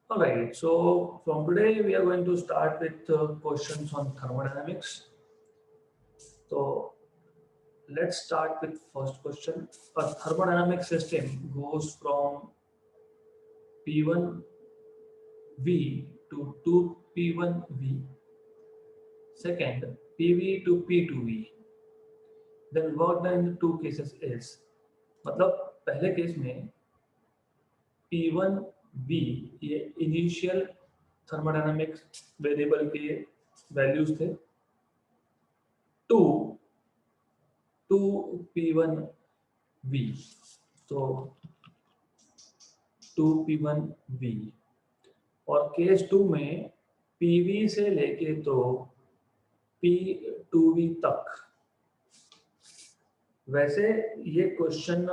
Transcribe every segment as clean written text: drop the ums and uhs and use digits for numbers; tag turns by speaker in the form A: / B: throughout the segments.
A: Alright, so from today we are going to start with questions on thermodynamics. So let's start with first question. A thermodynamic system goes from P1V to 2P1V. Second, PV to P2V. Then work done in the two cases is मतलब पहले case में P1V ये initial thermodynamic variable के values थे to to P1V तो 2P1V और case to में PV से लेके तो P2V तक। वैसे ये क्वेश्चन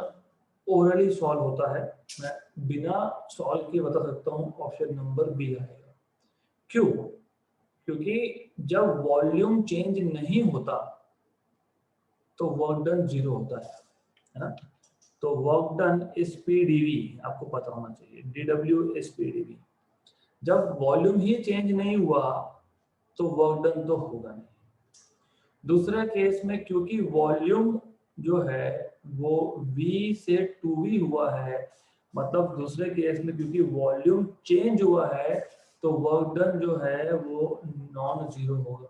A: ओरली सॉल्व होता है, मैं बिना सॉल्व किए बता सकता हूँ ऑप्शन नंबर बी आएगा। क्यों? क्योंकि जब वॉल्यूम चेंज नहीं होता तो वर्क डन जीरो होता है ना। तो वर्क डन इज पीडीवी, आपको पता होना चाहिए, डीडब्ल्यू इज पीडीवी। जब वॉल्यूम ही चेंज नहीं हुआ तो वर्क डन तो होगा नहीं। दूसरे केस में क्योंकि वॉल्यूम जो है वो V से 2V हुआ है, मतलब दूसरे केस में क्योंकि वॉल्यूम चेंज हुआ है तो वर्क डन जो है वो नॉन जीरो होगा।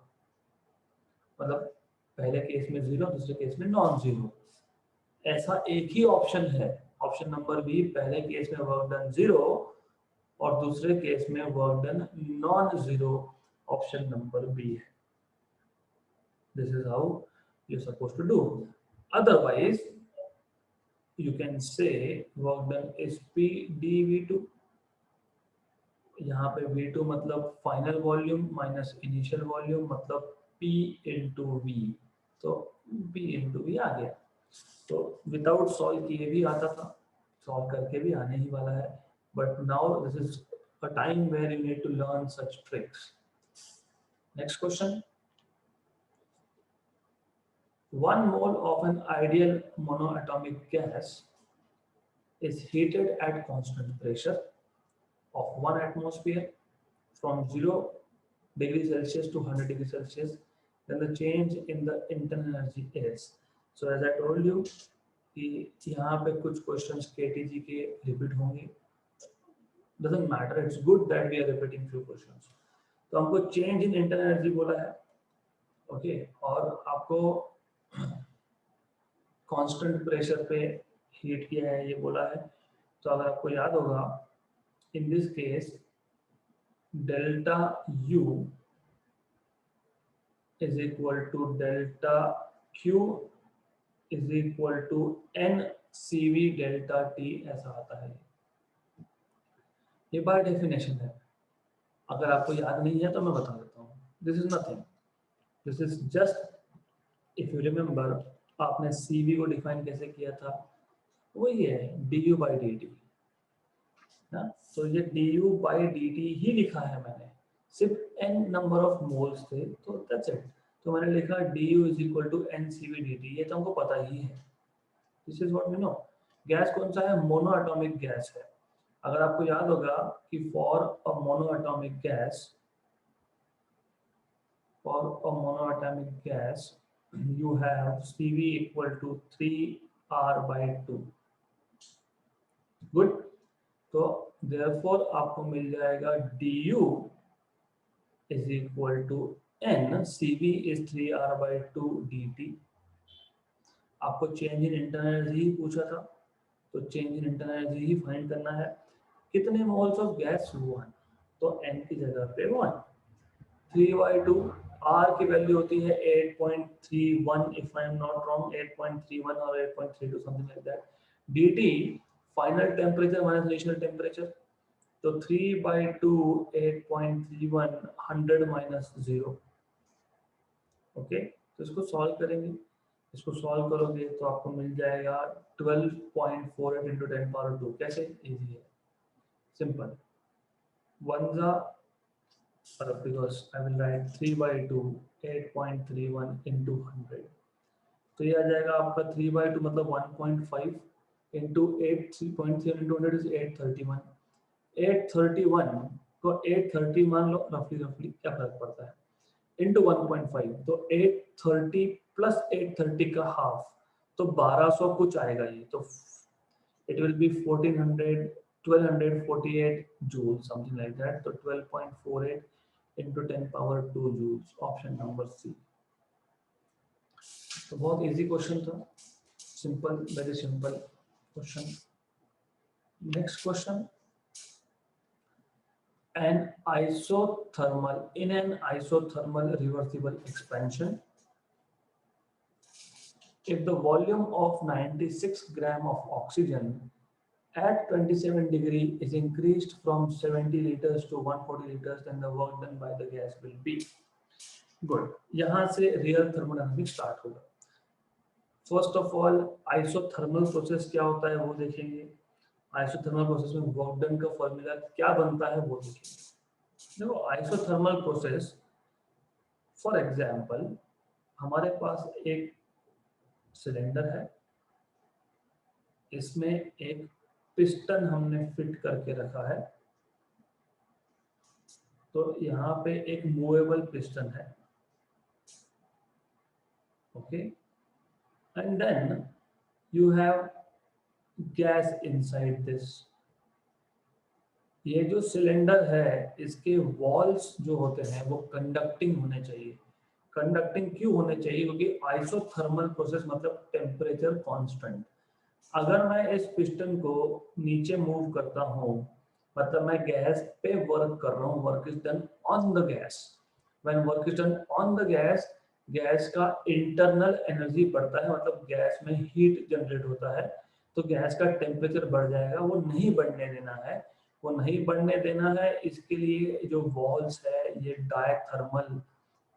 A: मतलब पहले केस में जीरो, दूसरे केस में नॉन जीरो। ऐसा एक ही ऑप्शन है, ऑप्शन नंबर बी, पहले केस में वर्क डन जीरो और दूसरे केस में work done non zero. Option number B है। This is how you're supposed to do. Otherwise, you can say work done is P dV2. यहाँ पे V2 मतलब final volume minus initial volume मतलब P into we. तो P into we आ गया। तो without solve किए भी आता था, सॉल्व करके भी आने ही वाला है। But now this is a time where you need to learn such tricks. Next question. 1 mole of an ideal monoatomic gas is heated at constant pressure of 1 atmosphere from 0 degree Celsius to 100 degree Celsius. Then the change in the internal energy is. So as I told you कि यहाँ पे कुछ questions KTG के repeat होंगे। Doesn't matter, it's good that we are repeating few questions. तो हमको change in internal energy बोला है, ओके, और आपको कांस्टेंट प्रेशर पे हीट किया है ये बोला है। तो अगर आपको याद होगा, in this case delta U is equal to delta Q is equal to N C V delta T, ऐसा आता है। ये बाय डेफिनेशन है, अगर आपको याद नहीं है तो मैं बता देता हूँ। This is nothing, this is just, if you remember, आपने सी वी को डिफाइन कैसे किया था, वही है D U by D T ना। तो ये D U by D T ही लिखा है मैंने, सिर्फ एन नंबर ऑफ मोल्स थे तो दैट्स इट। तो मैंने लिखा D U is equal to N C V D T, ये तो हमको पता ही है। This is what we know. Gas कौन सा है? मोनो एटॉमिक गैस है। अगर आपको याद होगा कि for a mono atomic gas, for a mono atomic gas you have CV equal to 3R/2। Good. तो therefore आपको मिल जाएगा du is equal to n, CV is 3R/2 dt। आपको चेंज इन इंटरनल एनर्जी ही पूछा था, तो change in internal energy he find करना है। कितने मोल्स ऑफ गैस? 1, तो n की जगह पे 1। 3/2, R की वैल्यू होती है 8.31 if I am not wrong, 8.31 और 8.32 something like that. dt final temperature minus initial temperature, तो 3/2 8.31 100 माइनस 0। ओके, तो इसको सॉल्व करेंगे। इसको सॉल्व करोगे तो आपको मिल जाएगा 12.48 इंटू 10⁻²। कैसे? इजी है, सिंपल। वन जा, because I will write 3/2 8.31 into 100, तो ये आ जाएगा आपका 3/2 मतलब 1.5 इंटू 8, 3.3 इंटू 100 इज 831। 831 को 830 मान लो, रफली क्या फर्क पड़ता है, इंटू 1.5, तो 830 प्लस 830 का हाफ, तो 1200 कुछ आएगा ये, तो it will be 1248 joules, something like that. So 12.48 into 10 power 2 joules, option number C. तो बहुत इजी क्वेश्चन था, simple, very simple question. Next question, an isothermal, in an isothermal reversible expansion, if the volume of 96 gram of oxygen at 27 degree is increased from 70 liters to 140 liters, then the work done by the gas will be. Good. यहाँ से real thermodynamic start होगा. First of all isothermal process क्या होता है वो देखेंगे. Isothermal process में work done का फॉर्मूला क्या बनता है वो देखेंगे. देखो आइसोथर्मल प्रोसेस, फॉर एग्जांपल हमारे पास एक सिलेंडर है, इसमें एक पिस्टन हमने फिट करके रखा है, तो यहाँ पे एक मूवेबल पिस्टन है, okay, and then you have gas inside this. ये जो सिलेंडर है इसके वॉल्स जो होते हैं वो कंडक्टिंग होने चाहिए. कंडक्टिंग क्यों होने चाहिए? क्योंकि आइसोथर्मल प्रोसेस मतलब टेम्परेचर कांस्टेंट. अगर मैं इस पिस्टन को नीचे मूव करता हूँ, मतलब मैं गैस पे वर्क कर रहा हूँ, work is done on the gas. When work is done on the gas, gas का इंटरनल एनर्जी बढ़ता है, मतलब गैस में हीट जनरेट होता है, तो गैस का टेम्परेचर बढ़ जाएगा. वो नहीं बढ़ने देना है, वो नहीं बढ़ने देना है. इसके लिए जो वॉल्स है ये डायथर्मल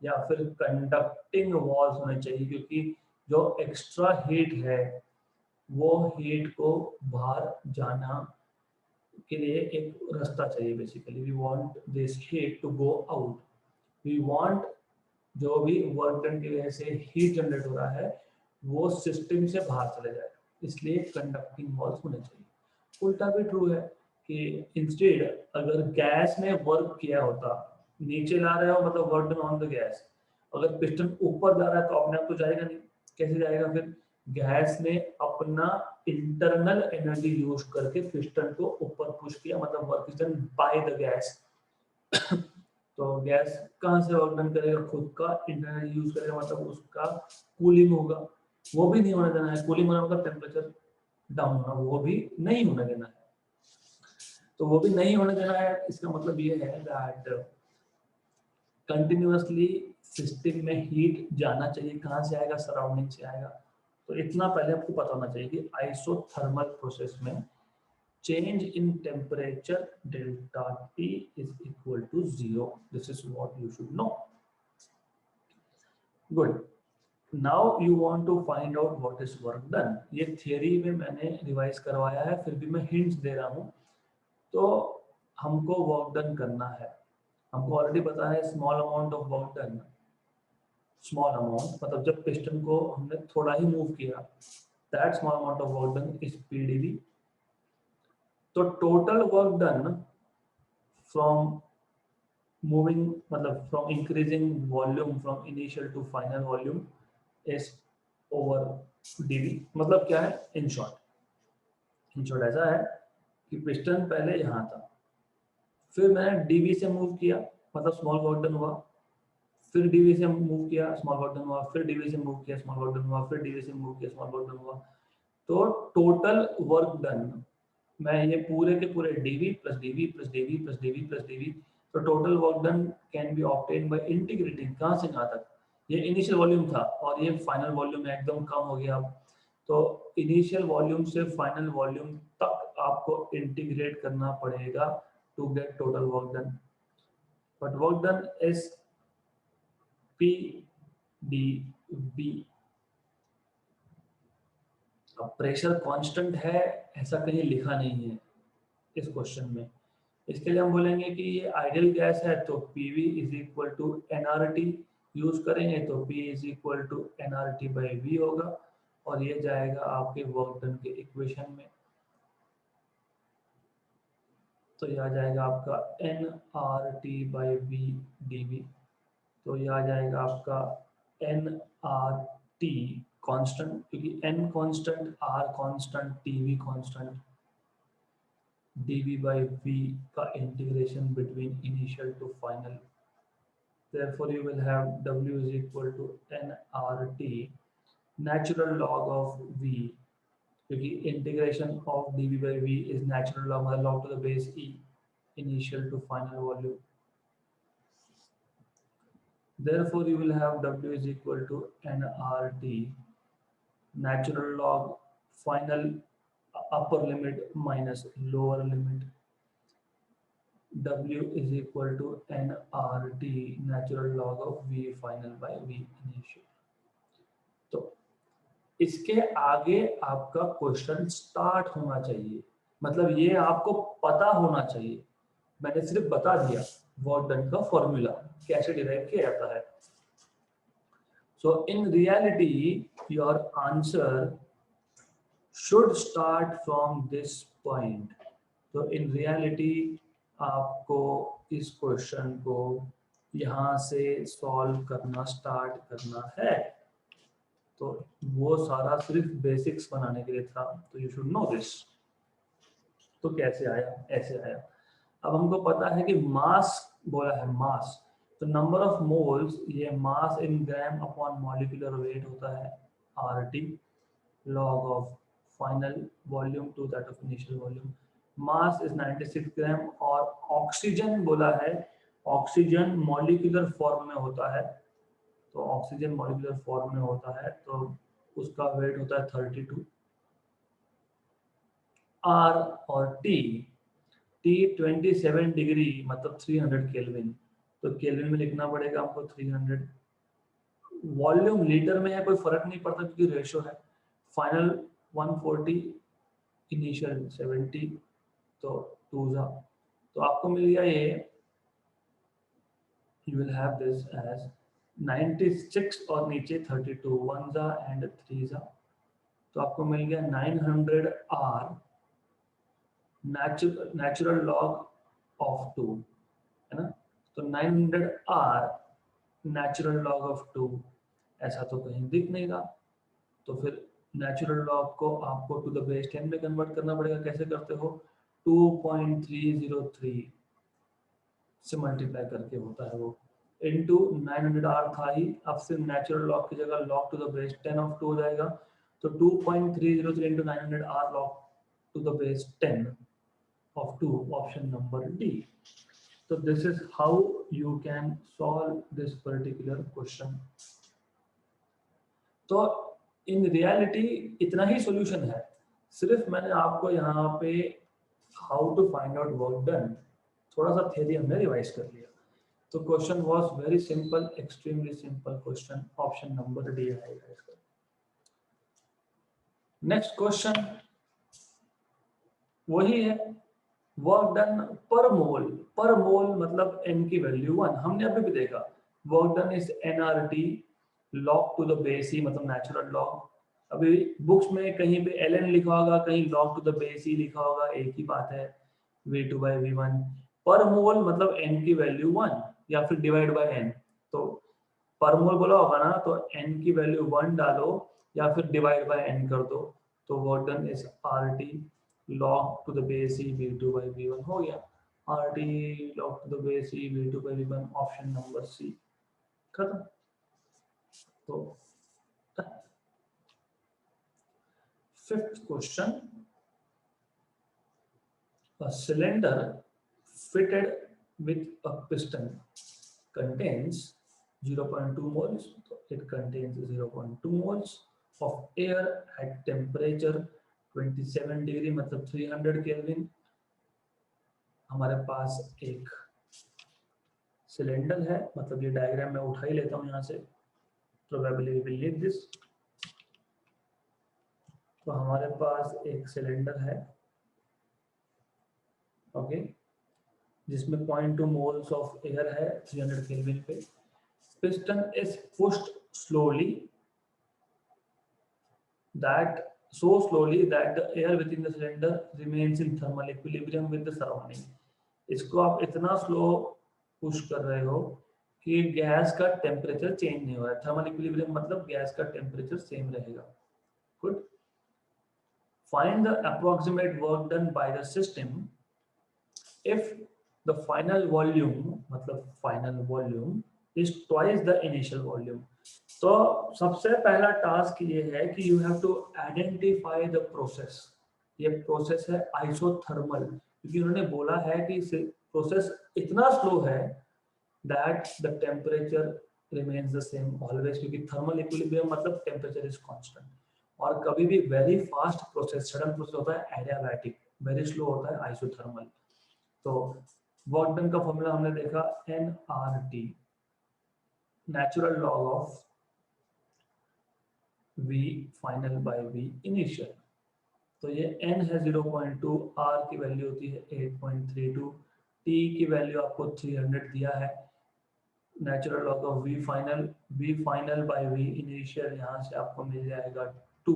A: या फिर कंडक्टिंग वॉल्स होने चाहिए, क्योंकि जो एक्स्ट्रा हीट है वो हीट को बाहर जाना के लिए एक रास्ता चाहिए. Basically we want this heat to go out. We want जो भी वर्क डन की वजह से हीट जनरेट हो रहा है वो सिस्टम से बाहर चले जाए, इसलिए कंडक्टिंग वॉल्स होने चाहिए. उल्टा भी ट्रू है कि इंस्टेड अगर गैस ने वर्क किया होता, नीचे ला रहे हो मतलब work done on the gas, अगर पिस्टन ऊपर जा रहा है तो अपने आप तो जाएगा नहीं. कैसे जाएगा? फिर गैस ने अपना इंटरनल एनर्जी यूज करके पिस्टन को ऊपर पुश किया, मतलब work is done by the gas. तो गैस कहाँ से वर्क डन करेगा? खुद का इंटरनल यूज करेगा, मतलब उसका कूलिंग होगा. वो भी नहीं होने देना है. कूलिंग होना मतलब टेम्परेचर डाउन होना, वो भी नहीं होने देना है. तो वो भी नहीं होने देना है, इसका मतलब ये है दैट कंटिन्यूअसली सिस्टम में हीट जाना चाहिए. कहाँ से आएगा? सराउंडिंग से आएगा. तो इतना पहले आपको पता होना चाहिए कि आइसोथर्मल प्रोसेस में change in temperature delta T is equal to 0. This is what you should know. Good. Now you want to find out what is work done. ये theory में मैंने रिवाइज करवाया है, फिर भी मैं hints दे रहा हूँ. तो हमको वर्क डन करना है, हमको ऑलरेडी पता है small amount of work done. Small amount मतलब जब पिस्टन को हमने थोड़ा ही मूव किया, that small amount of work done is PDV. तो total work done from moving मतलब from increasing volume from initial to final volume is over DV. मतलब क्या है? इन शॉर्ट ऐसा है कि पिस्टन पहले यहाँ था, फिर मैंने डीवी से मूव किया, मतलब स्मॉल वर्क डन हुआ, फिर डीवी से मूव किया, स्मॉल वर्क डन हुआ, फिर डीवी से मूव किया, स्मॉल वर्क डन हुआ, फिर डीवी से मूव किया, स्मॉल वर्क डन हुआ. तो टोटल वर्क डन मैं ये पूरे के पूरे DV plus DV plus DV plus DV plus DV, तो total work done can be obtain by integrating. कहाँ से कहाँ तक? ये इनिशियल वॉल्यूम था और ये फाइनल वॉल्यूम एकदम कम हो गया. तो इनिशियल वॉल्यूम से फाइनल वॉल्यूम तक आपको इंटीग्रेट करना पड़ेगा to get total work done. But work done is PdV. अब प्रेशर कांस्टेंट है ऐसा कहीं लिखा नहीं है इस क्वेश्चन में, इसके लिए हम बोलेंगे कि ये आइडियल गैस है तो PV is equal to nRT use करेंगे, तो P is equal to nRT by V होगा और ये जाएगा आपके वर्क डन के इक्वेशन में. तो ये आ जाएगा आपका N R T by V D V. तो ये आ जाएगा आपका एन आर टी कॉन्स्टेंट, क्योंकि N constant, R constant, T V constant, dv by v का integration between initial to final. Therefore you will have w is equal to nRT natural log of v, क्योंकि integration of dv by v is natural log, मतलब log to the base e initial to final volume. Therefore you will have w is equal to nRT natural log final upper limit minus lower limit, W is equal to nRT natural log of V final by V initial। तो इसके आगे आपका question start होना चाहिए, मतलब ये आपको पता होना चाहिए। मैंने सिर्फ बता दिया वर्क डन का फॉर्मूला कैसे डिराइव किया जाता है। So in reality your answer should start from this point. तो इन रियलिटी आपको इस क्वेश्चन को यहाँ से सॉल्व करना स्टार्ट करना है। तो वो सारा सिर्फ बेसिक्स बनाने के लिए था, तो यू शुड नो दिस। तो कैसे आया? ऐसे आया। अब हमको पता है कि मास बोला है, मास, तो नंबर ऑफ मोल्स, ये मास इन ग्राम अपॉन मॉलिक्यूलर वेट होता है RT log of final volume to that of initial volume। Mass is 96 ग्राम। और ऑक्सीजन बोला है, ऑक्सीजन मॉलिक्यूलर फॉर्म में होता है, तो ऑक्सीजन मॉलिक्यूलर फॉर्म में होता है तो उसका वेट होता है 32। आर और टी 27 डिग्री मतलब 300 केल्विन, तो केल्विन में लिखना पड़ेगा हमको 300। वॉल्यूम लीटर में है, कोई फर्क नहीं पड़ता क्योंकि रेशो है। फाइनल 140, इनिशियल 70, तो 2 जा, तो आपको मिल गया ये, you will have this as 96 और नीचे 32, 1 जा एंड 3 जा, तो आपको मिल गया 900 आर नेचुरल लॉग ऑफ 2, है ना। तो 900 आर नेचुरल लॉग ऑफ 2 ऐसा तो कहीं दिख नहीं रहा, तो फिर नेचुरल लॉग को आपको टू द बेस 10 में कन्वर्ट करना पड़ेगा। कैसे करते हो? 2.303 से मल्टीप्लाई करके होता है वो, इनटू 900 आर था ही, अब सिर्फ नेचुरल लॉग की जगह log to the base 10 of 2 हो जाएगा, तो 2.303 into 900 R log to the base 10 of 2, option number D। So this is how you can solve this particular question। तो in reality इतना ही solution है, सिर्फ मैंने आपको यहाँ पे how to find out work done थोड़ा सा theory हमने रिवाइज कर लिया। तो question was very simple, extremely simple question, option number D आएगा इसका। Next question वही है, वर्क डन पर मोल। पर मोल मतलब n की वैल्यू 1, हमने अभी भी देखा। Work done is nRT log to the base e, मतलब नेचुरल लॉग। अभी बुक्स में कहीं पे ln लिखा होगा, कहीं लॉग टू द बेस ई लिखा होगा, एक ही बात है, V2 by V1। पर मोल मतलब n की वैल्यू 1 या फिर डिवाइड बाय n, तो पर मोल बोला होगा ना, तो n की वैल्यू 1 डालो या फिर डिवाइड बाय n कर दो, तो work done is RT log to the base e V2 by V1 हो गया। RT log to the base e V2 by V1, option number C खत्म। तो fifth question, a cylinder fitted with a piston contains 0.2 moles, so it contains 0.2 moles of air at temperature 27 degree मतलब 300 kelvin. हमारे पास एक cylinder है, मतलब ये diagram मैं उठा ही लेता हूँ यहाँ से, probably we will leave this. तो हमारे पास एक सिलेंडर है, ओके, जिसमें 0.2 मोल्स ऑफ एयर है 300 केल्विन पे। Piston is pushed slowly that so slowly that the air within the cylinder remains in thermal equilibrium with the surrounding। इसको आप इतना स्लो पुश कर रहे हो कि गैस का टेम्परेचर चेंज नहीं हो रहा है। थर्मल इक्विलिब्रियम मतलब गैस का टेम्परेचर सेम रहेगा। Good. Find the approximate work done by the system if the final volume मतलब final volume is twice the initial volume। तो सबसे पहला टास्क ये है कि you have to identify the process। ये प्रोसेस है आइसोथर्मल, क्योंकि उन्होंने बोला है कि प्रोसेस इतना स्लो है that the temperature remains the same always, क्योंकि थर्मल इक्विलिब्रियम मतलब टेम्परेचर इज कांस्टेंट। और कभी भी very fast process, sudden process होता है एडियाबैटिक, वेरी स्लो होता है आइसोथर्मल। तो वर्क डन का फॉर्मूला हमने देखा nRT, natural log of V final by V initial. तो ये n है 0.2, R की वैल्यू होती है 8.32, T की वैल्यू आपको 300 दिया है, natural log of V final by V initial यहाँ से आपको मिल जाएगा 2,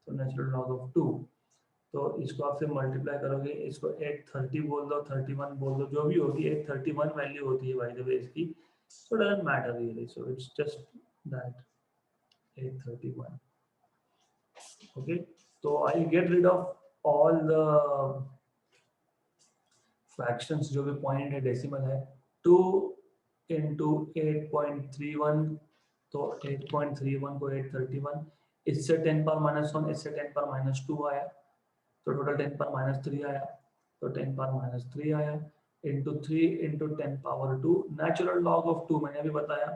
A: तो नेचुरल लॉग ऑफ 2। तो इसको आपसे मल्टीप्लाई करोगे, इसको 830 बोल दो, 31 बोल दो, जो भी होगी 831 वैल्यू होती है बाय द वे इसकी। So doesn't matter really, so it's just that 831। Okay, तो I get rid of all the fractions, जो भी पॉइंट है डेसिमल है। 2 into 8.31, तो 8.31 को 831, इससे 10 पर -1, इससे 10 पर -2 आया, तो टोटल 10 पर -3 आया, तो 10 पर -3 आया into 3 into 10 power 2, natural log of 2 मैंने अभी बताया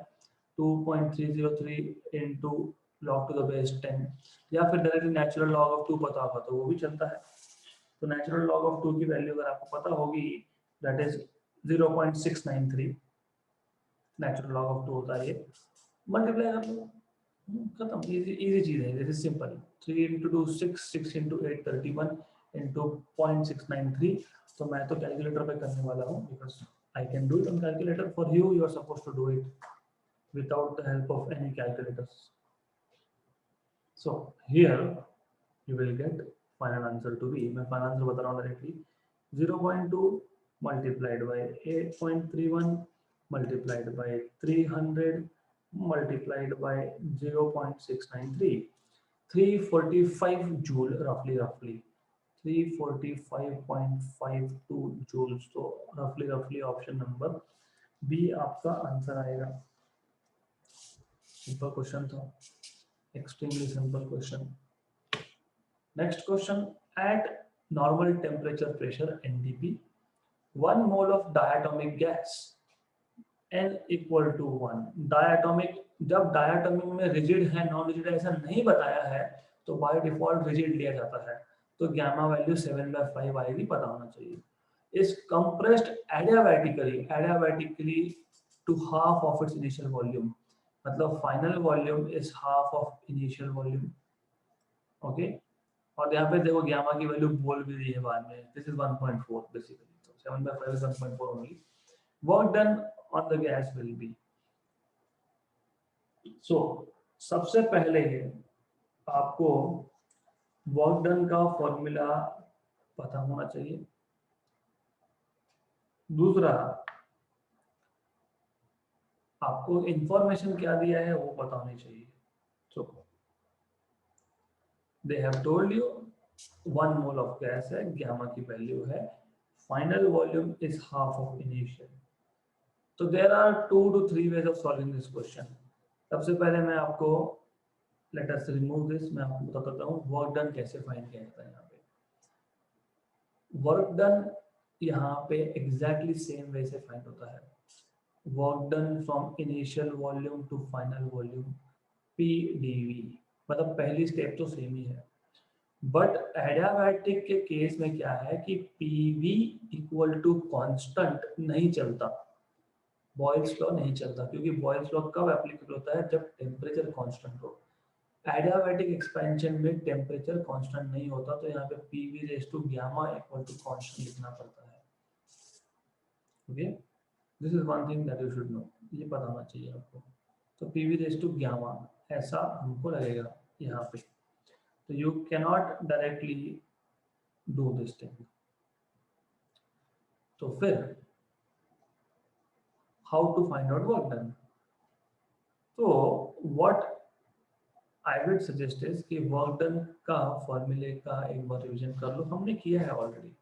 A: 2.303 into log to the base 10, या फिर डायरेक्टली नेचुरल लॉग ऑफ 2 पता होगा तो वो भी चलता है। तो नेचुरल लॉग ऑफ 2 की वैल्यू अगर आपको पता होगी that is 0.693, natural log of 2 होता है ये, मल्टीप्लाई कर लो, खत्म, इजी चीज है, this is simple. 3 into 2 6, 6 into 8 31 into 0.693। तो मैं तो कैलकुलेटर पे करने वाला हूँ because I can do it on calculator, for you you are supposed to do it without the help of any calculators. So here you will get final answer to be, मैं final answer बता रहा हूँ directly, 0.2 multiplied by 8.31 multiplied by 300 multiplied by 0.693, 345 joule roughly 345.52 joules। तो roughly option number B आपका answer आएगा। Simple question था, extremely simple question. Next question, at normal temperature pressure NTP, 1 mole of diatomic gas N equal to 1। Diatomic, जब diatomic में rigid है non rigid ऐसा नहीं बताया है तो बाय डिफॉल्ट रिजिड लिया जाता है, तो गामा वैल्यू 7/5 आएगी, पता होना चाहिए। Is compressed adiabatically to half of its initial volume, मतलब final volume is half of initial volume. Okay, और यहाँ पे देखो गामा की वैल्यू बोल भी दी है बाद में, दिस इज 1.4 बेसिकली, तो 7/5 is 1.4 only. Work done on the gas will be, so सबसे पहले आपको वर्क डन का फॉर्मूला पता होना चाहिए। दूसरा, आपको इंफॉर्मेशन क्या दिया है वो पता होनी चाहिए। So they have told you 1 mole of gas है, गामा की वैल्यू है, final volume is half of initial. तो there are 2 to 3 ways of solving this question। सबसे पहले मैं आपको, लेट अस रिमूव दिस, मैं आपको बता देता हूँ वर्क डन कैसे फाइंड किया जाता है। यहाँ पे वर्क डन यहाँ पे एग्जैक्टली सेम वे से फाइंड होता है, work done from initial volume to final volume PdV, मतलब पहली स्टेप तो सेम ही है, बट एडियाबैटिक के केस में क्या है कि PV इक्वल टू कांस्टेंट नहीं चलता, बॉयल्स लॉ नहीं चलता, क्योंकि बॉयल्स लॉ कब एप्लीकेबल होता है, जब टेम्परेचर कांस्टेंट हो। एडियाबैटिक एक्सपेंशन में टेम्परेचर कांस्टेंट नहीं होता, तो यहाँ पे PV raise to gamma equal to constant लिखना पड़ता है। Okay, this is one thing that you should know, ये पता होना चाहिए आपको। तो PV रेज़ टू गामा ऐसा हमको लगेगा यहाँ पे, तो you cannot directly do this thing. तो फिर how to find out work done? तो what I would suggest is कि वर्क डन का फॉर्मूले का एक बार रिवीजन कर लो। हमने किया है ऑलरेडी,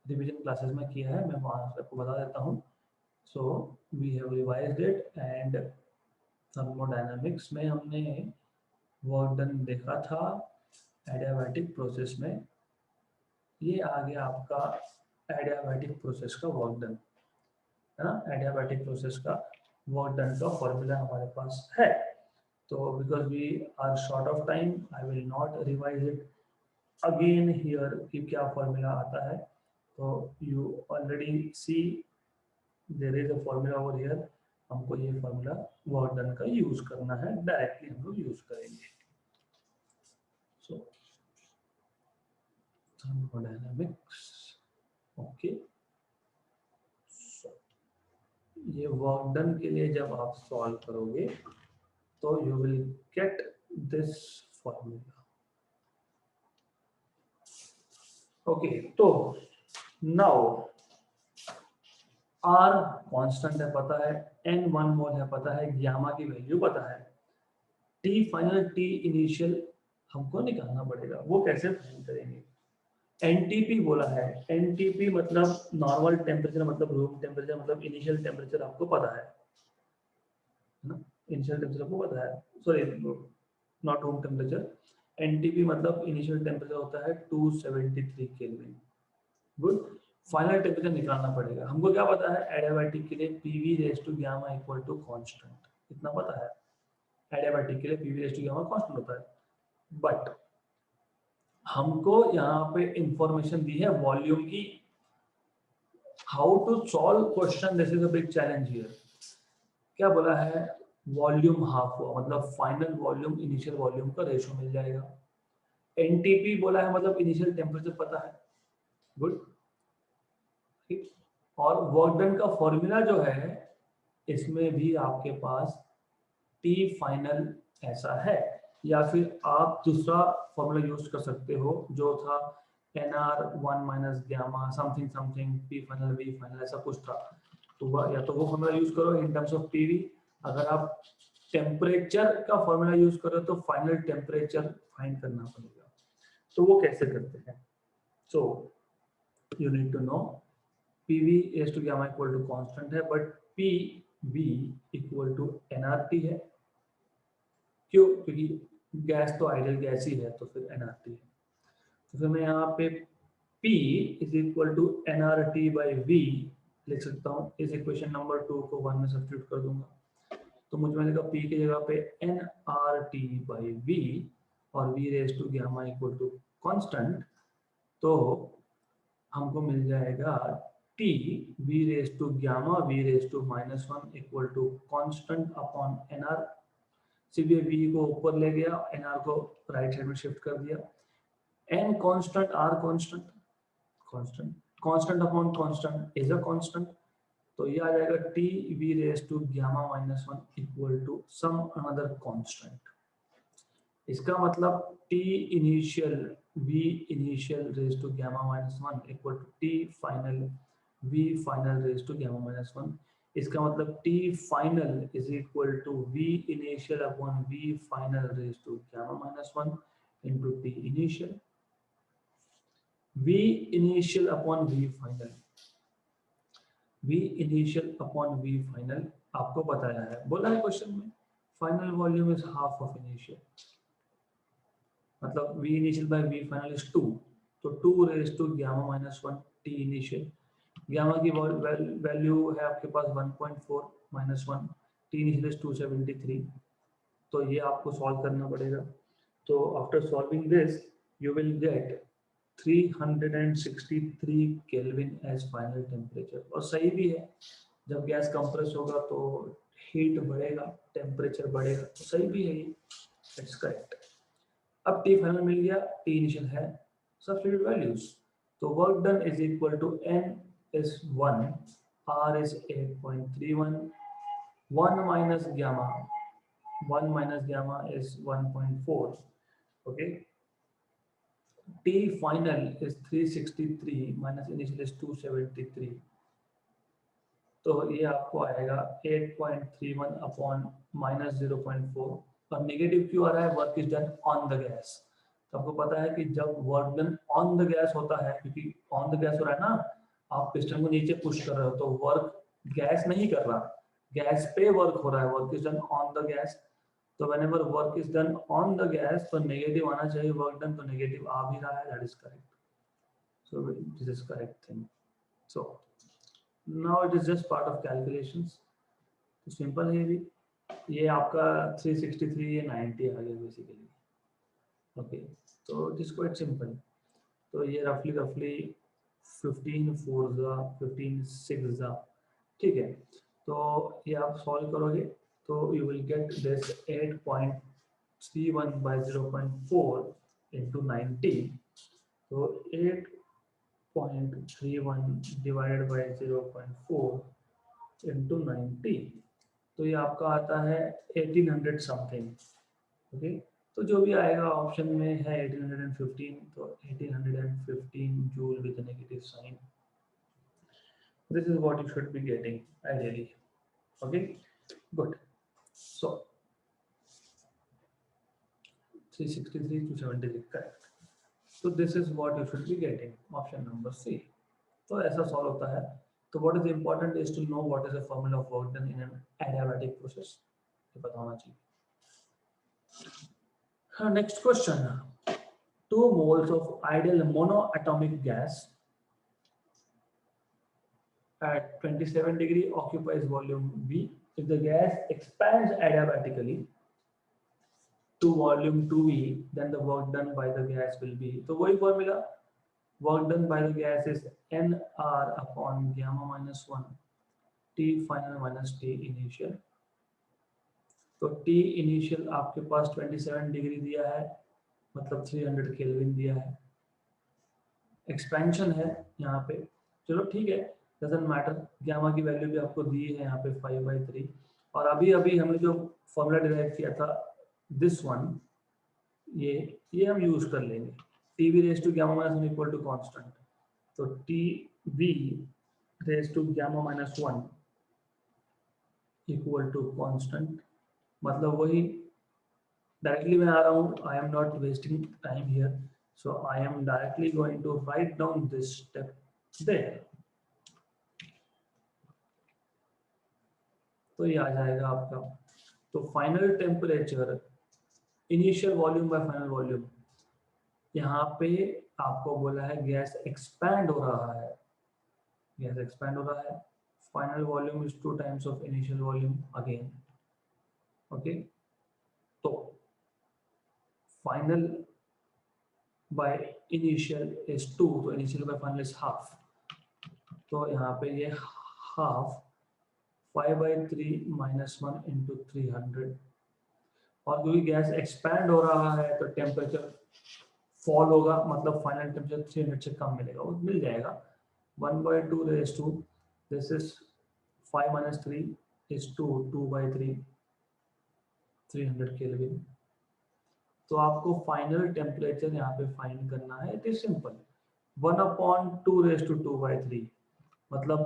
A: रिवीजन क्लासेस में किया है, मैं वहाँ से आपको बता देता हूँ। So we have revised it and thermodynamics में हमने वर्क डन देखा था एडियाबैटिक प्रोसेस में। ये आ गया आपका एडियाबैटिक प्रोसेस का वर्क डन, है ना। एडियाबैटिक प्रोसेस का वर्क डन का फॉर्मूला हमारे पास है। तो because we are short of time I will not revise it again here कि क्या फॉर्मूला आता है। तो you already see there is a formula over here. हमको ये फॉर्मूला वर्क डन का यूज करना है, डायरेक्टली हम लोग यूज करेंगे। So thermodynamics, okay. ये वर्क डन के लिए जब आप सॉल्व करोगे तो you will get this formula, okay. तो नाउ R कांस्टेंट है पता है, N 1 मोल है पता है, गामा की वैल्यू पता है, T फाइनल T इनिशियल हमको निकालना पड़ेगा। वो कैसे फाइंड करेंगे? एनटीपी बोला है, एनटीपी मतलब नॉर्मल टेम्परेचर, मतलब रूम टेम्परेचर, मतलब इनिशियल टेम्परेचर आपको पता है ना। इनिशियल टेम्परेचर आपको पता है, sorry not room temperature. NTP मतलब इनिशियल टेम्परेचर होता है 273 केल्विन। गुड। फाइनल टेम्परेचर निकालना पड़ेगा। हमको क्या पता है एडियाबैटिक के लिए PV raise to gamma equal to constant, इतना पता है। एडियाबैटिक के लिए PV raise to gamma constant होता है। बट हमको यहाँ पे इंफॉर्मेशन दी है वॉल्यूम की। How to solve question, this is a big challenge here. क्या बोला है? वॉल्यूम हाफ हुआ मतलब फाइनल वॉल्यूम इनिशियल वॉल्यूम का रेशो मिल जाएगा। एनटीपी बोला है मतलब इनिशियल टेम्परेचर पता है। गुड, ठीक। और वर्क डन का फॉर्मूला जो है इसमें भी आपके पास टी फाइनल ऐसा है, या फिर आप दूसरा फॉर्मूला यूज कर सकते हो जो था NR1 minus gamma something something P final V final ऐसा कुछ था। तो वह या तो वो फॉर्मूला यूज करो इन टर्म्स ऑफ पीवी। अगर आप टेम्परेचर का फॉर्मूला यूज करो तो फाइनल टेम्परेचर फाइंड करना पड़ेगा। तो वो कैसे करते हैं? So you need to know PV is to gamma equal to constant है, but PV equal to NRT है। क्यों? क्योंकि गैस तो आइडियल गैस ही है, तो फिर NRT है। तो फिर मैं यहाँ पे P is equal to NRT by V लिख सकता हूँ। इस इक्वेशन नंबर 2 को 1 में सब्स्टिट्यूट कर दूंगा, तो मुझे मिलेगा P की जगह पे NRT बाई V और V raise to gamma equal to constant. तो हमको मिल जाएगा T V raise to gamma V raise to -1 equal to constant upon NR। सीधे V को ऊपर ले गया, NR को राइट साइड में शिफ्ट कर दिया। N constant, R constant, constant constant upon constant is a constant. तो ये आ जाएगा T V raise to gamma -1 equal to some another constant. इसका मतलब T initial V initial raise to gamma -1 equal to T final V final raise to gamma -1। इसका मतलब T final is equal to V initial upon V final raise to gamma -1 into T initial. V initial upon V final, V initial upon V final आपको बताया है, बोला है question में। Final volume is half of initial, मतलब V initial by V final is 2, तो 2 raise to gamma -1 T initial. Gamma की value है आपके पास 1.4 -1, T इनिशियल इज 273। तो ये आपको सॉल्व करना पड़ेगा। तो after solving this you will get 363 kelvin as final temperature. और सही भी है, जब गैस कंप्रेस होगा तो हीट बढ़ेगा, टेम्परेचर बढ़ेगा, तो सही भी है ये, इट्स करेक्ट। अब T फाइनल मिल गया, T इनिशियल है, सब्स्टिट्यूट वैल्यूज। तो work done is equal to N is 1, R is 8.31, 1 minus gamma is 1.4, okay। T final is 363 minus initial is 273, तो ये आपको आएगा 8.31 अपॉन माइनस 0.4। और नेगेटिव क्यों आ रहा है? Work is done on the gas. तो आपको पता है कि जब work done on the gas होता है, क्योंकि ऑन द गैस हो रहा है ना, आप पिस्टन को नीचे पुश कर रहे हो, तो वर्क गैस नहीं कर रहा, गैस पे वर्क हो रहा है, work is done on the gas. तो whenever work is done on the gas तो नेगेटिव आना चाहिए, वर्क डन, तो नेगेटिव आ भी रहा है, that is correct. So this is correct thing. So now it is just part of calculations, तो सिंपल है भी। ये आपका 363 ये 90 आ गया बेसिकली। ओके, तो इट इज क्वाइट सिंपल। तो ये रफली 15 4 15 6 ठीक है। तो ये आप सॉल्व करोगे तो you will get this 8.31 by 0.4 into 90, तो 8.31 divided by 0.4 into 90, तो ये आपका आता है 1800 समथिंग। ओके, तो जो भी आएगा ऑप्शन में है 1815, तो 1815 joule with negative sign. This is what you should be getting ideally. Okay, good. So 363 to 76 correct. So this is what you should be getting, option number C। तो ऐसा solve होता है। तो what is important is to know what is the formula of work done in an adiabatic process, ये पता होना चाहिए। Next question, 2 moles of ideal monoatomic gas at 27 degree occupies volume B. If the gas expands adiabatically to volume 2V, then the work done by the gas will be, तो वही formula, work done by the gas is nR upon gamma minus 1 T final minus T initial। तो T initial आपके पास 27 degree दिया है, मतलब 300 kelvin दिया है। Expansion है यहाँ पे, चलो ठीक है, डजंट मैटर। गामा की वैल्यू भी आपको दी है यहाँ पे 5/3। और अभी हमने जो फॉर्मूला डिराइव किया था दिस वन, ये हम यूज कर लेंगे। T V raise to gamma minus 1 equal to constant, तो T V raise to gamma minus 1 equal to constant, मतलब वही डायरेक्टली मैं आ रहा हूँ। I am not wasting time here, so I am directly going to write down this step there. तो ये आ जाएगा आपका। तो final temperature initial volume by final volume, यहाँ पे आपको बोला है गैस एक्सपैंड हो रहा है, गैस एक्सपैंड हो रहा है। Final volume is 2 times of initial volume again. Okay, तो फाइनल बाय इनिशियल इज 2, तो initial bye final is half. तो यहाँ पे ये हाफ 5/3 माइनस 1 इंटू 300, और क्योंकि गैस एक्सपैंड हो रहा है तो टेम्परेचर फॉल होगा, मतलब फाइनल टेम्परेचर 300 से कम मिलेगा, वो मिल जाएगा 1/2 raise to this is 5 minus 3 is 2/3 300 kelvin. तो आपको फाइनल टेम्परेचर यहाँ पे फाइंड करना है। It is simple, 1/2 raise to 2/3, मतलब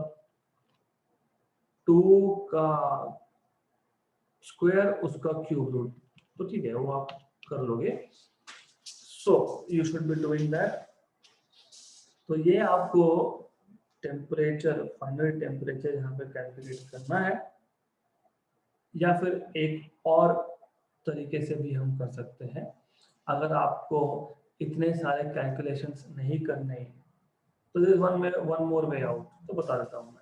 A: 2 का स्क्वायर उसका क्यूब रूट, तो ठीक है वो आप कर लोगे। So you should be doing that. तो ये आपको टेम्परेचर, फाइनल टेम्परेचर यहाँ पे कैलकुलेट करना है, या फिर एक और तरीके से भी हम कर सकते हैं। अगर आपको इतने सारे कैलकुलेशंस नहीं करने तो this one more way out, तो बता देता हूँ मैं।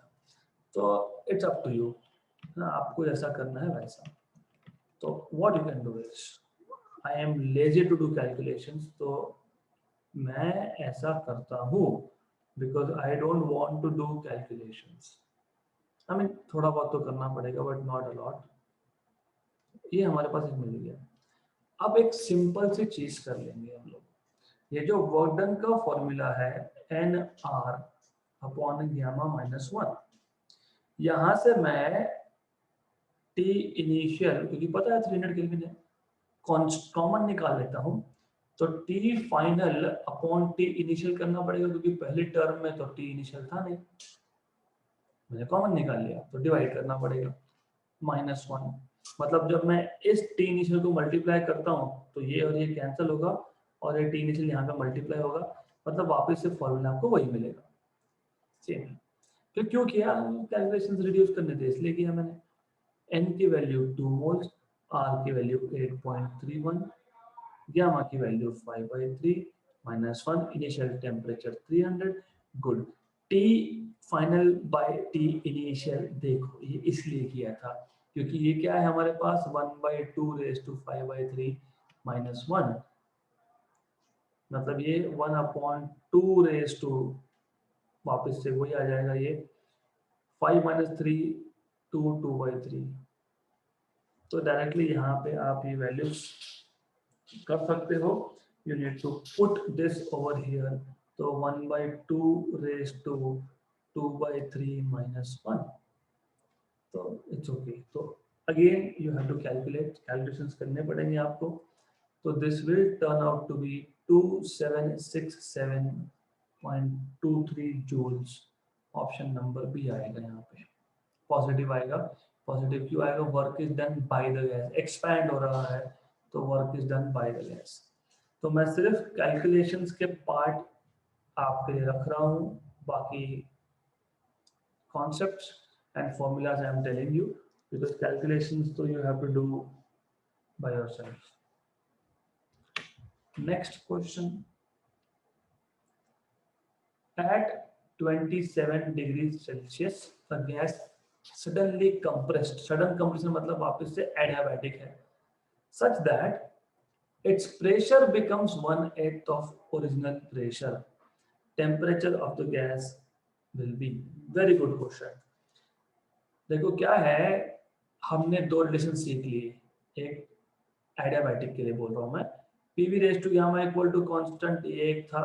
A: तो इट्स अप टू यू, आपको जैसा करना है वैसा। तो what you can do is, I am lazy to do calculations, तो मैं ऐसा करता हूँ because I don't want to do calculations. I mean थोड़ा बहुत तो करना पड़ेगा बट नॉट अ लॉट। ये हमारे पास एक मिल गया। अब एक सिंपल सी चीज कर लेंगे हम लोग। ये जो वर्क डन का फॉर्मूला है NR अपॉन गामा माइनस 1, यहां से मैं T इनिशियल, क्योंकि पता है 300 केल्विन है, कॉमन निकाल लेता हूं। तो T final upon T initial करना पड़ेगा, क्योंकि पहली टर्म में तो टी इनिशियल था नहीं, मैंने कॉमन निकाल लिया, तो डिवाइड करना पड़ेगा -1। मतलब जब मैं इस टी इनिशियल को मल्टीप्लाई करता हूँ तो ये और ये कैंसिल होगा और ये टी इनिशियल यहाँ पे मल्टीप्लाई होगा, मतलब वापस से फॉर्मूला आपको वही मिलेगा सेम। फिर क्यों किया, कैलकुलेशंस रिड्यूस करने थे इसलिए किया मैंने। n की वैल्यू 2 मोल्स, r की वैल्यू 8.31, गामा की value 5/3 -1, initial temperature 300। Good. T final by T initial, देखो ये इसलिए किया था क्योंकि ये क्या है हमारे पास 1/2 रेज़ टू 5/3 -1, मतलब ये 1/2 रेज़ टू, वापस से वही आ जाएगा ये 5 - 3 2/3। तो डायरेक्टली यहाँ पे आप ये वैल्यू कर सकते हो। You need to put this over here, तो 1/2 रेज़ टू 2/3 -1, तो इट्स ओके। तो again you have to calculate, calculations करने पड़ेंगे आपको। तो this will turn out to be 2767.23 joules. Option number B आएगा यहाँ पे, पॉजिटिव आएगा। पॉजिटिव क्यों आएगा, work is done by the gas, expand हो रहा है तो work is done by the gas. तो मैं सिर्फ कैलकुलेशंस के पार्ट आपके लिए रख रहा हूँ, बाकी concepts and formulas I am telling you, because calculations so you have to do by yourself. Next question. At 27 degrees Celsius the gas suddenly compressed, sudden compression मतलब वापस से adiabatic है, such that its pressure becomes 1/8 of original pressure. Temperature of the gas will be, very good question. देखो क्या है, हमने दो relation सीख लिए, एक एडियाबैटिक के लिए बोल रहा हूँ मैं, P V raise to gamma equal to constant ये एक था,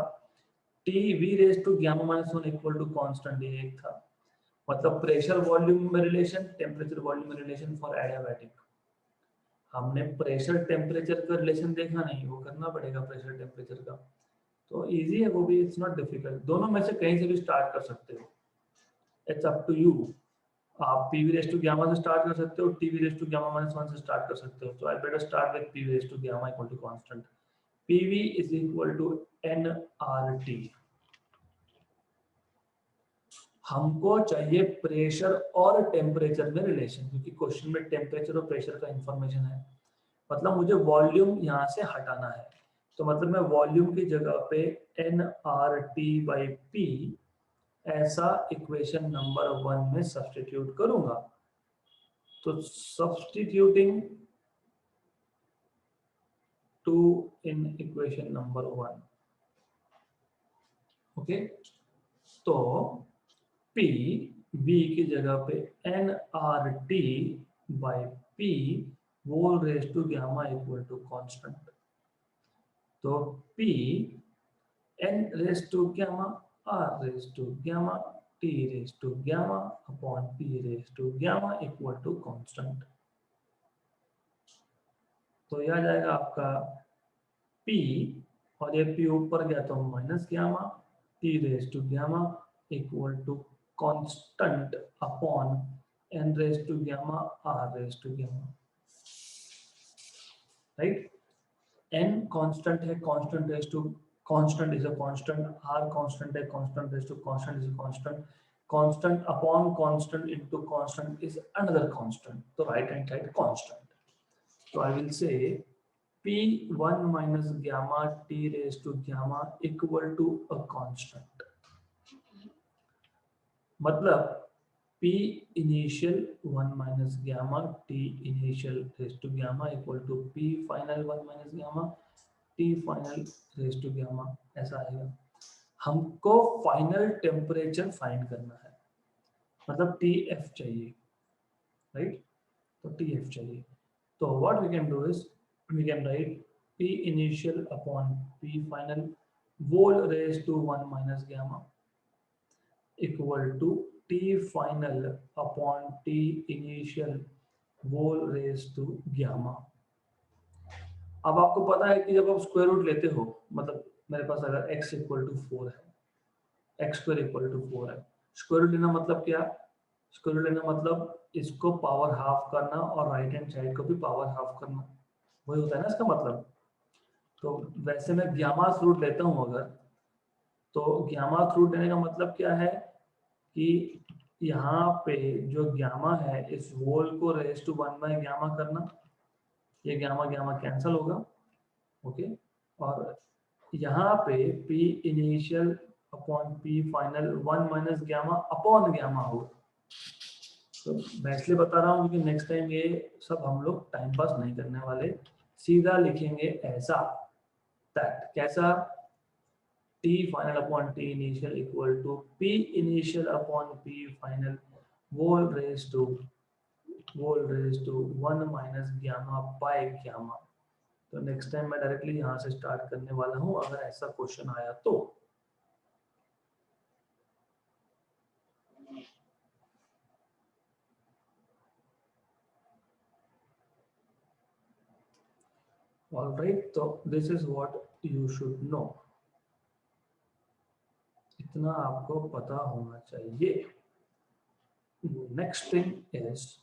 A: T V raise to gamma -1 equal to constant ये एक था। मतलब प्रेशर वॉल्यूम में रिलेशन, टेम्परेचर वॉल्यूम में रिलेशन फॉर एडियाबैटिक। हमने प्रेशर टेम्परेचर का रिलेशन देखा नहीं, वो करना पड़ेगा प्रेशर टेम्परेचर का, तो इजी है वो भी, इट्स नॉट डिफिकल्ट। दोनों में से कहीं से भी स्टार्ट कर सकते हो, इट्स अप टू यू। आप P V raise to gamma से स्टार्ट कर सकते हो, T V raise to gamma -1 से स्टार्ट कर सकते हो। तो I better start with P V raise to gamma equal to constant, PV is equal to nRT। हमको चाहिए प्रेशर और टेम्परेचर में रिलेशन, क्योंकि क्वेश्चन में टेम्परेचर और प्रेशर का इंफॉर्मेशन है, मतलब मुझे वॉल्यूम यहाँ से हटाना है। तो मतलब मैं वॉल्यूम की जगह पे nRT/P ऐसा इक्वेशन नंबर 1 में सब्स्टिट्यूट करूंगा। तो substituting 2 in equation number 1, okay. तो P V की जगह पे nRT/P whole raised to gamma equal to constant. तो P n raised to gamma, R raised to gamma, T raised to gamma upon P raised to gamma equal to constant. तो यह आ जाएगा आपका P, और ये P ऊपर गया तो minus gamma, T raised to gamma equal to constant upon n raised to gamma, R raised to gamma, right. n constant है, constant raise to constant is a constant, r constant है, constant raise to constant is a constant, constant upon constant into constant is another constant, तो right hand side constant. तो I will say P1 minus gamma T raised to gamma equal to a constant, मतलब P initial 1 minus gamma T initial raised to gamma equal to P final 1 minus gamma T final raised to gamma, ऐसा आएगा। हमको final temperature find करना है, मतलब TF चाहिए, right. तो TF चाहिए, तो what we can do is we can write P initial upon P final whole raised to 1 minus gamma equal to T final upon T initial whole raised to gamma। अब आपको पता है कि जब आप स्क्वायर रूट लेते हो, मतलब मेरे पास अगर x इक्वल टू 4 है, x स्क्वायर इक्वल टू 4 है, स्क्वायर रूट लेना मतलब क्या? स्क्वायर रूट लेना मतलब इसको पावर हाफ करना और राइट हैंड साइड को भी पावर हाफ करना, वही होता है ना इसका मतलब। तो वैसे मैं ग्यामा रूट लेता हूँ अगर, तो ग्यामा रूट लेने का मतलब क्या है कि यहाँ पे जो ग्यामा है इस होल को रेज टू 1 बाय ग्यामा करना, ये ग्यामा ग्यामा कैंसिल होगा, ओके। और यहाँ पे P initial upon P final 1 minus gamma upon gamma होगा। तो मैं इसलिए बता रहा हूँ क्योंकि नेक्स्ट टाइम ये सब हम लोग टाइम पास नहीं करने वाले, सीधा लिखेंगे ऐसा, दैट कैसा, T final upon T initial equal to P initial upon P final whole raised to 1 minus gamma by gamma। तो नेक्स्ट टाइम मैं डायरेक्टली यहाँ से स्टार्ट करने वाला हूँ अगर ऐसा क्वेश्चन आया तो। ऑलराइट, तो this is what you should no, इतना आपको पता होना चाहिए। नेक्स्ट थिंग इज,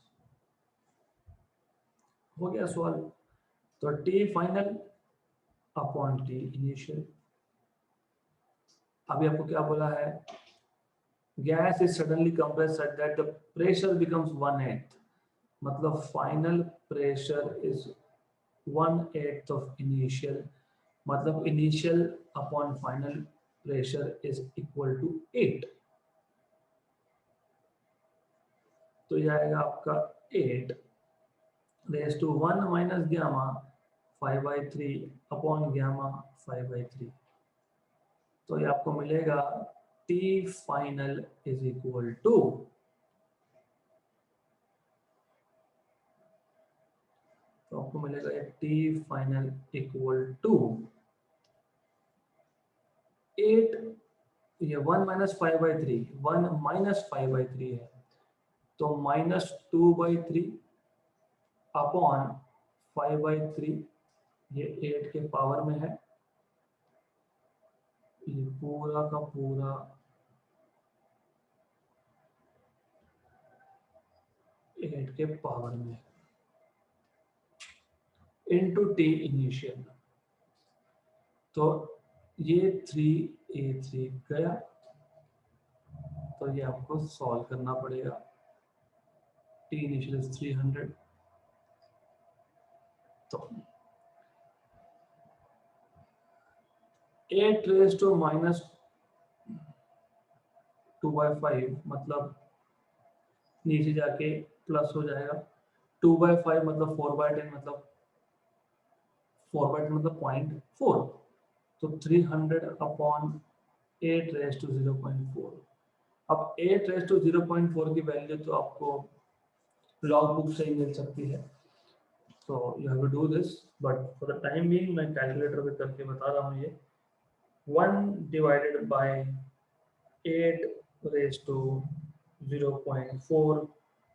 A: हो गया सवाल, तो T final upon T initial. अभी आपको क्या बोला है, gas is suddenly compressed such that the pressure becomes 1/8, मतलब final pressure is 1/8 of initial, मतलब initial upon final pressure is equal to 8। तो ये आएगा आपका 8 raise to 1 minus gamma 5/3 upon gamma 5/3। तो ये आपको मिलेगा T final is equal to, तो आपको मिलेगा T फाइनल इक्वल टू 8, ये 1 माइनस 5/3, 1 माइनस 5/3 है, तो -2/3 अपॉन 5/3, ये 8 के पावर में है, ये पूरा का पूरा 8 के पावर में है, इनटू T इनिशियल। तो ये 3A3 गया, तो ये आपको सॉल्व करना पड़ेगा। T इनिशियल इज 300, तो 8 रेज टू -2/5, मतलब नीचे जाके प्लस हो जाएगा, 2/5 मतलब 4/10, मतलब 4/10 मतलब 0.4, तो 300 अपॉन 8 रेज टू 0.4। अब 8 रेज टू 0.4 की वैल्यू तो आपको लॉग बुक से ही मिल सकती है, so you have to do this, but for the time being मैं कैलकुलेटर पे करके बता रहा हूँ। ये 1 divided by 8 raised to 0.4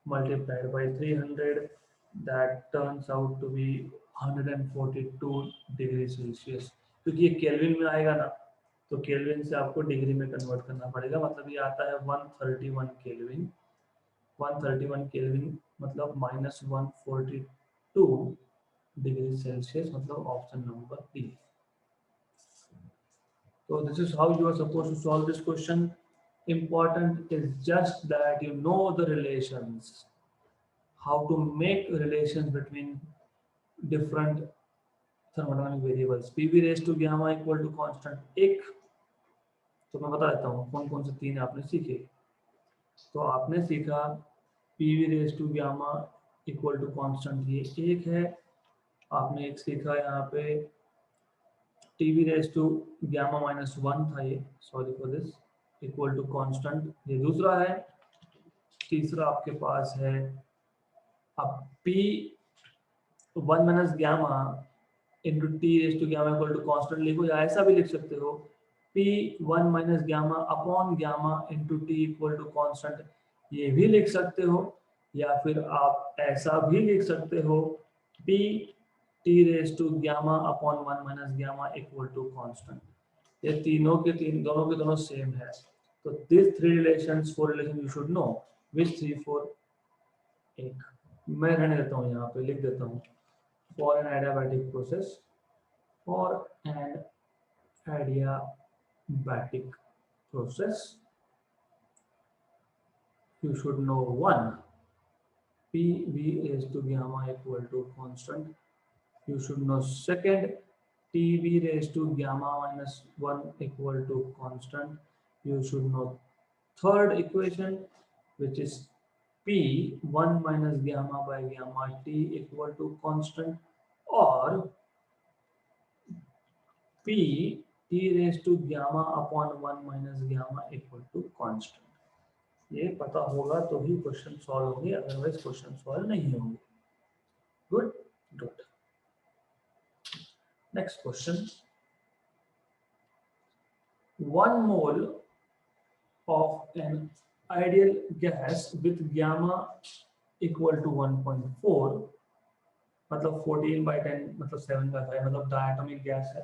A: multiplied by 300, that turns out to be 142 degree Celsius. क्योंकि ये केल्विन में आएगा ना, तो केल्विन से आपको डिग्री में कन्वर्ट करना पड़ेगा, मतलब ये आता है 131 केल्विन। 131 केल्विन मतलब -142 डिग्री सेल्सियस, मतलब option number D. So this is how you are supposed to solve this question. Important is just that you know the relations, how to make relations between different thermodynamic variables. PV raised to gamma equal to constant एक, तो मैं बता देता हूँ कौन कौन से तीन आपने सीखे। तो आपने सीखा PV raised to gamma equal to constant, ये एक है। आपने एक सीखा यहाँ पे TV raised to gamma -1 था, ये sorry for this, equal to constant, ये दूसरा है। तीसरा आपके पास है, अब P1 minus gamma into T raise to gamma equal to constant लिखो, या ऐसा भी लिख सकते हो P1 minus gamma upon gamma into T equal to constant, ये भी लिख सकते हो। या फिर आप ऐसा भी लिख सकते हो P T raised to gamma upon 1 minus gamma equal to constant. ये दोनों के दोनों सेम है. तो these three relations, four relations you should know. Which three, four? एक मैं रहने देता हूँ, यहाँ पे लिख देता हूँ. For an adiabatic process, you should know one. PV raised to gamma equal to constant. You should know second, TV raised to gamma minus 1 equal to constant. You should know third equation, which is P 1 minus gamma by gamma T equal to constant, or P T raised to gamma upon 1 minus gamma equal to constant. ये पता होगा तो ही question solve होंगे, otherwise question solve नहीं होंगे. Good good. Next question. 1 mole of an ideal gas with gamma equal to 1.4, मतलब 14/10 मतलब 7/5 मतलब diatomic gas है,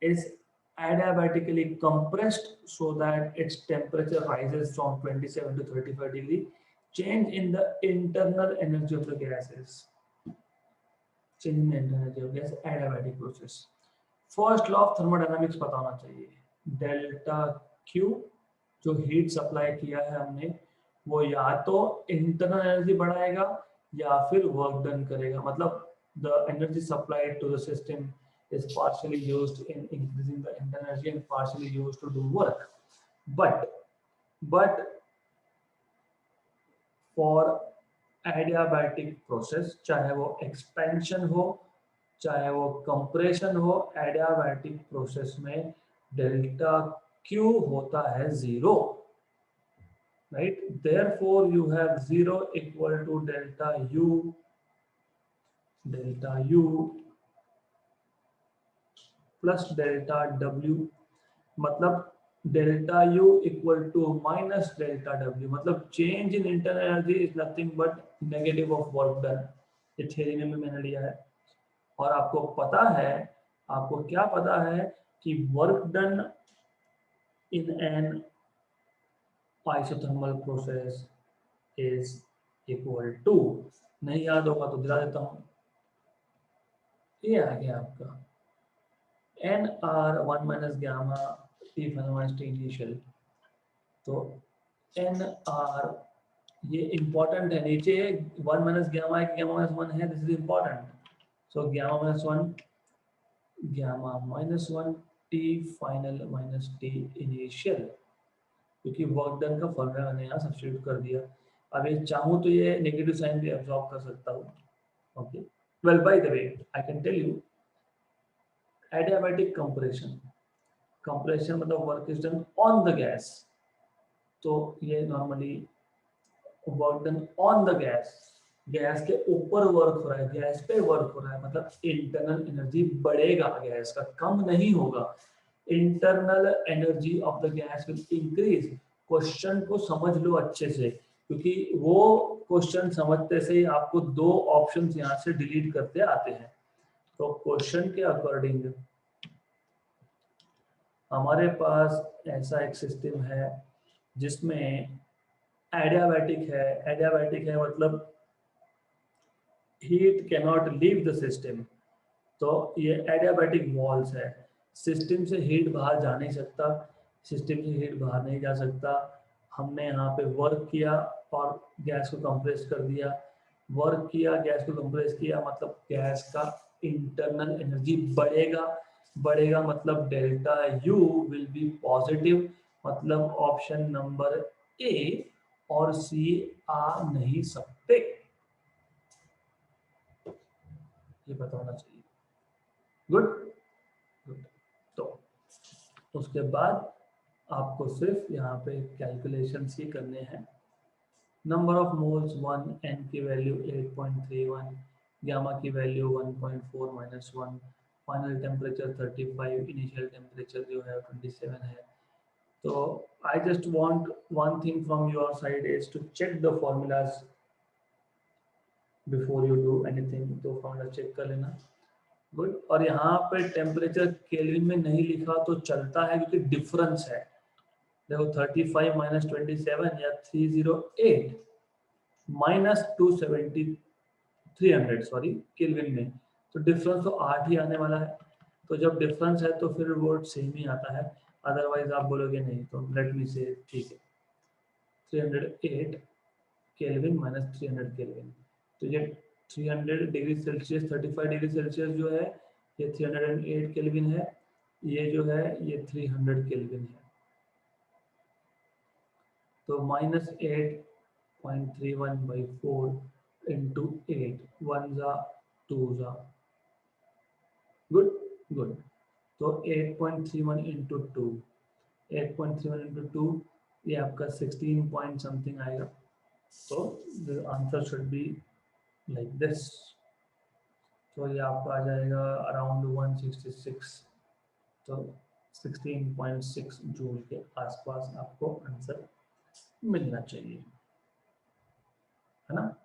A: is adiabatically compressed so that its temperature rises from 27 to 35 degree. Change in the internal energy of the gas is change in the internal energy of gas, adiabatic process. First law of thermodynamics पता होना चाहिए. Delta Q जो heat supply किया है हमने, वो या तो इंटरनल एनर्जी बढ़ाएगा या फिर वर्क डन करेगा. मतलब the energy supplied to the system is partially used in increasing the internal energy and partially used to do work. But for adiabatic process, चाहे वो expansion हो चाहे वो कंप्रेशन हो, एडियाबैटिक प्रोसेस में डेल्टा क्यू होता है 0, right. Therefore you have 0 equal to delta U plus delta W. मतलब delta U equal to minus delta W. मतलब change in internal energy is nothing but negative of work done. ये theory में मैंने लिया है. और आपको पता है, आपको क्या पता है कि work done in an isothermal process is equal to, नहीं याद होगा तो दिला देता हूं. ये आ गया आपका NR 1 minus gamma T final T initial. तो NR ये इंपॉर्टेंट है, नीचे 1 माइनस गामा है, गामा माइनस 1 है, this is important. So gamma minus 1 T final minus T initial, क्योंकि वर्क डन का फॉर्मूला मैंने यहाँ सब्स्टिट्यूट कर दिया. अब ये चाहूँ तो ये नेगेटिव साइन भी एब्जॉर्ब कर सकता हूँ. Okay, well by the way I can tell you adiabatic compression मतलब work is done on the gas. तो ये normally work done on the gas, gas के ऊपर वर्क हो रहा है, गैस पे वर्क हो रहा है, मतलब इंटरनल एनर्जी बढ़ेगा, गैस का कम नहीं होगा. Internal energy of the gas will increase. Question को समझ लो अच्छे से, क्योंकि वो क्वेश्चन समझते से ही आपको 2 ऑप्शंस यहाँ से डिलीट करते आते हैं. तो क्वेश्चन के अकॉर्डिंग हमारे पास ऐसा एक सिस्टम है जिसमें एडियाबैटिक है मतलब heat cannot leave the system. तो ये एडियाबैटिक वॉल्स है. सिस्टम से हीट बाहर जा नहीं सकता, सिस्टम से हीट बाहर नहीं जा सकता. हमने यहाँ पे वर्क किया और गैस को कंप्रेस कर दिया. वर्क किया, गैस को कंप्रेस किया, मतलब गैस का इंटरनल एनर्जी बढ़ेगा मतलब delta you will be positive. मतलब ऑप्शन नंबर ए और सी आ नहीं सकते. ये पता होना चाहिए. गुड. तो उसके बाद आपको सिर्फ यहाँ पे कैलकुलेशंस ही करने हैं. नंबर ऑफ मोल्स 1, n की वैल्यू 8.31, गामा की value 1.4 minus 1, final temperature 35, initial temperature जो है 27 है. तो I just want one thing from your side is to check the formulas before you do anything, तो फॉर्मूला चेक कर लेना। Good. और यहाँ पे टेम्परेचर केल्विन में नहीं लिखा तो चलता है क्योंकि डिफरेंस है। देखो 35 माइनस 27 या 308 माइनस 270 300 सॉरी केल्विन में, तो डिफरेंस तो 8 ही आने वाला है। तो जब डिफरेंस है तो फिर वो सेम ही आता है, अदरवाइज आप बोलोगे नहीं। तो लेट मी से, ठीक है, 308 केल्विन माइनस 300 केल्विन, तो ये 300 डिग्री सेल्सियस 35 डिग्री सेल्सियस जो है ये 308 केल्विन है, ये जो है ये 300 केल्विन है। तो माइनस 8.31/4 इंटू 8, 1 जा 2 जा, गुड गुड। तो 8.31 इंटू 2, 8.31 इंटू 2, ये आपका 16 पॉइंट समथिंग आएगा। तो the answer should be like this. तो ये आपका आ जाएगा अराउंड 166, तो 16.6 जूल के आसपास आपको आंसर मिलना चाहिए, है ना,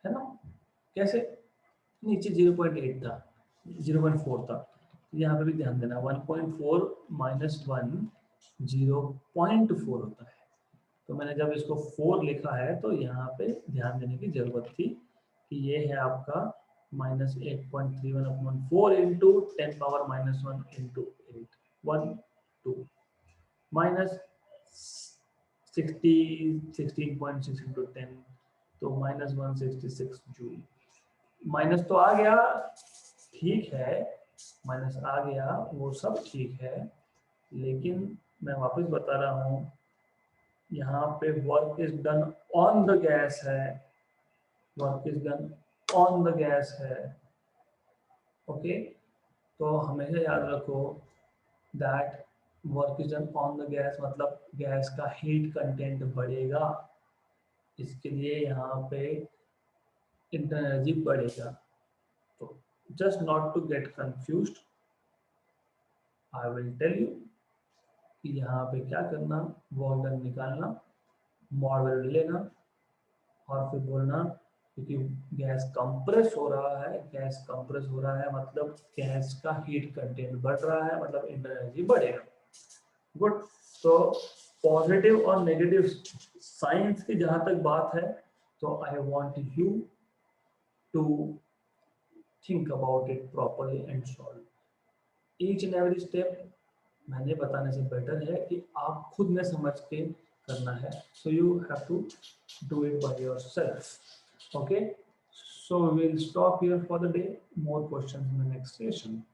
A: है ना। कैसे, नीचे 0.8 था, 0.4 था, यहाँ पे भी ध्यान देना 1.4 माइनस 1 0.4 होता है। तो मैंने जब इसको 4 लिखा है तो यहाँ पे ध्यान देने की जरूरत थी कि ये है आपका minus 8.31 upon 4 into 10 power minus 1 into 8, 1 2 minus 16.6 into 10, तो माइनस 166 जूल। माइनस तो आ गया, ठीक है, माइनस आ गया, वो सब ठीक है, लेकिन मैं वापस बता रहा हूँ यहाँ पे work is done on the gas है, work is done on the gas है, ओके। तो हमेशा याद रखो that work is done on the gas मतलब गैस का हीट कंटेंट बढ़ेगा, इसके लिए यहाँ पे इंटरनल एनर्जी बढ़ेगा। तो just not to get confused, I will tell you कि यहाँ पे क्या करना, वर्क डन निकालना, मॉडल लेना और फिर बोलना क्योंकि गैस कंप्रेस हो रहा है, गैस कंप्रेस हो रहा है मतलब गैस का हीट कंटेंट बढ़ रहा है, मतलब इंटरनल एनर्जी बढ़ेगा। गुड। तो पॉजिटिव और नेगेटिव साइंस की जहां तक बात है तो I want you to think about it properly and solve each and every step। मैंने बताने से बेटर है कि आप खुद में समझ के करना है, so you have to do it by yourself, okay। So we will stop here for the day, more questions in the next session।